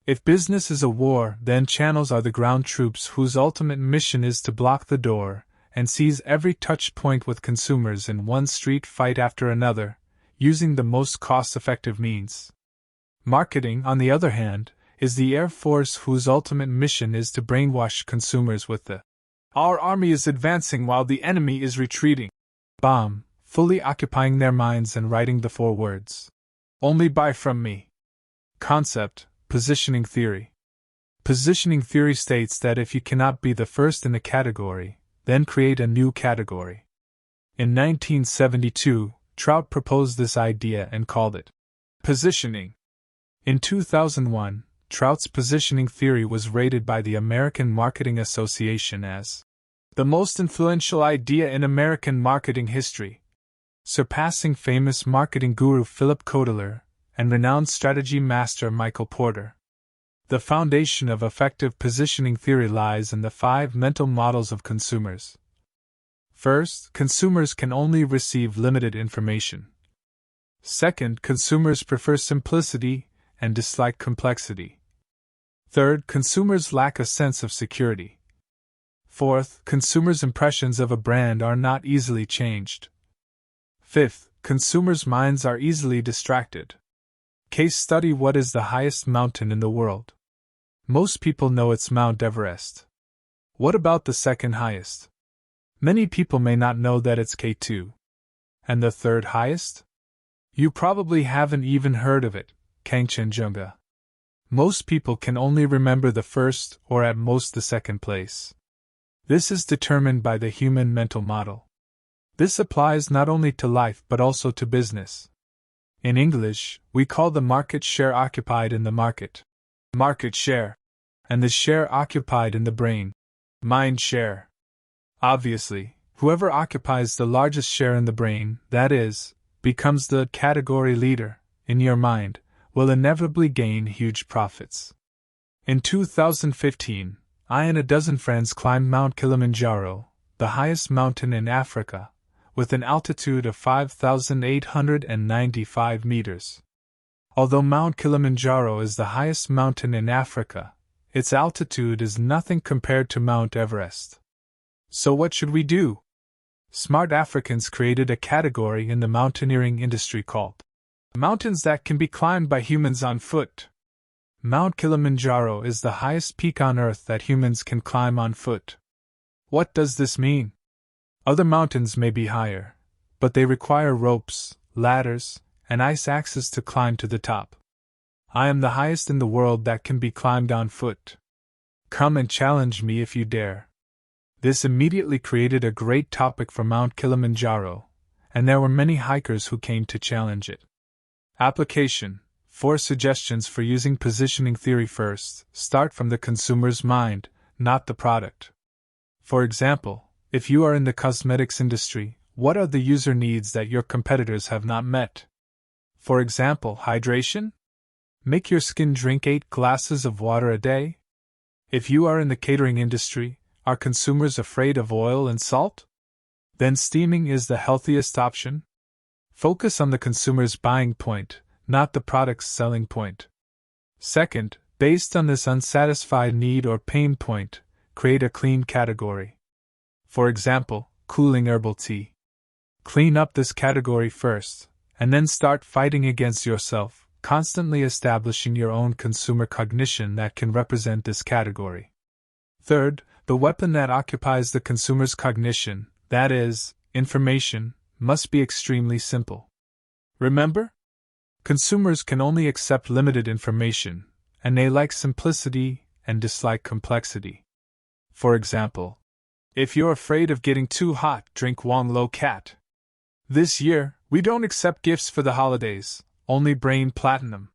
If business is a war, then channels are the ground troops whose ultimate mission is to block the door and seize every touch point with consumers in one street fight after another, using the most cost-effective means. Marketing, on the other hand, is the Air Force whose ultimate mission is to brainwash consumers with the "Our army is advancing while the enemy is retreating" bomb, fully occupying their minds and writing the 4 words, "Only buy from me." Concept: Positioning theory. Positioning theory states that if you cannot be the first in a category, then create a new category. In 1972, Trout proposed this idea and called it positioning. In 2001, Trout's positioning theory was rated by the American Marketing Association as the most influential idea in American marketing history, surpassing famous marketing guru Philip Kotler and renowned strategy master Michael Porter. The foundation of effective positioning theory lies in the 5 mental models of consumers. First, consumers can only receive limited information. Second, consumers prefer simplicity and dislike complexity. Third, consumers lack a sense of security. Fourth, consumers' impressions of a brand are not easily changed. Fifth, consumers' minds are easily distracted. Case study: what is the highest mountain in the world? Most people know it's Mount Everest. What about the second highest? Many people may not know that it's K2. And the third highest? You probably haven't even heard of it, Kangchenjunga. Most people can only remember the first or at most the second place. This is determined by the human mental model. This applies not only to life but also to business. In English, we call the market share occupied in the market market share, and the share occupied in the brain mind share. Obviously, whoever occupies the largest share in the brain, that is, becomes the category leader, in your mind, will inevitably gain huge profits. In 2015, I and a dozen friends climbed Mount Kilimanjaro, the highest mountain in Africa, with an altitude of 5,895 meters. Although Mount Kilimanjaro is the highest mountain in Africa, its altitude is nothing compared to Mount Everest. So what should we do? Smart Africans created a category in the mountaineering industry called mountains that can be climbed by humans on foot. Mount Kilimanjaro is the highest peak on Earth that humans can climb on foot. What does this mean? Other mountains may be higher, but they require ropes, ladders, and ice axes to climb to the top. I am the highest in the world that can be climbed on foot. Come and challenge me if you dare. This immediately created a great topic for Mount Kilimanjaro, and there were many hikers who came to challenge it. Application: 4 suggestions for using positioning theory. First, start from the consumer's mind, not the product. For example, if you are in the cosmetics industry, what are the user needs that your competitors have not met? For example, hydration? Make your skin drink 8 glasses of water a day? If you are in the catering industry, are consumers afraid of oil and salt? Then steaming is the healthiest option. Focus on the consumer's buying point, not the product's selling point. Second, based on this unsatisfied need or pain point, create a clean category. For example, cooling herbal tea. Clean up this category first, and then start fighting against yourself, constantly establishing your own consumer cognition that can represent this category. Third, the weapon that occupies the consumer's cognition, that is, information, must be extremely simple. Remember? Consumers can only accept limited information, and they like simplicity and dislike complexity. For example, if you're afraid of getting too hot, drink Wong Lo Cat. This year, we don't accept gifts for the holidays, only brain platinum.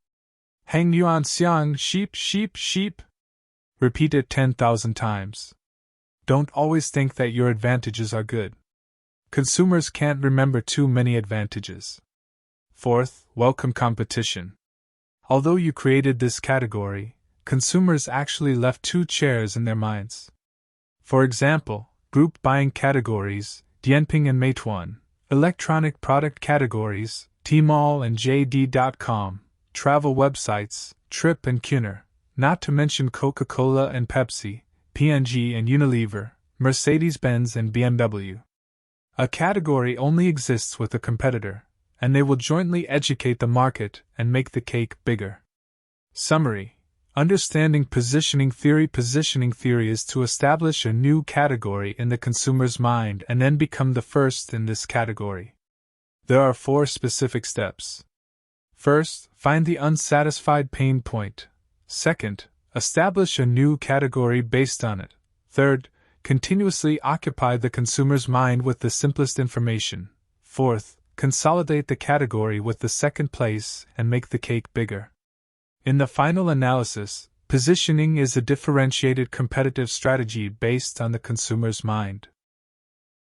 Hang Yuan Xiang, sheep, sheep, sheep. Repeat it 10,000 times. Don't always think that your advantages are good. Consumers can't remember too many advantages. Fourth, welcome competition. Although you created this category, consumers actually left 2 chairs in their minds. For example, group buying categories, Dianping and Meituan, electronic product categories, Tmall and JD.com, travel websites, Trip and Qunar, not to mention Coca-Cola and Pepsi, P&G and Unilever, Mercedes-Benz and BMW. A category only exists with a competitor, and they will jointly educate the market and make the cake bigger. Summary: understanding positioning theory. Positioning theory is to establish a new category in the consumer's mind and then become the first in this category. There are 4 specific steps. First, find the unsatisfied pain point. Second, establish a new category based on it. Third, continuously occupy the consumer's mind with the simplest information. Fourth, consolidate the category with the second place and make the cake bigger. In the final analysis, positioning is a differentiated competitive strategy based on the consumer's mind.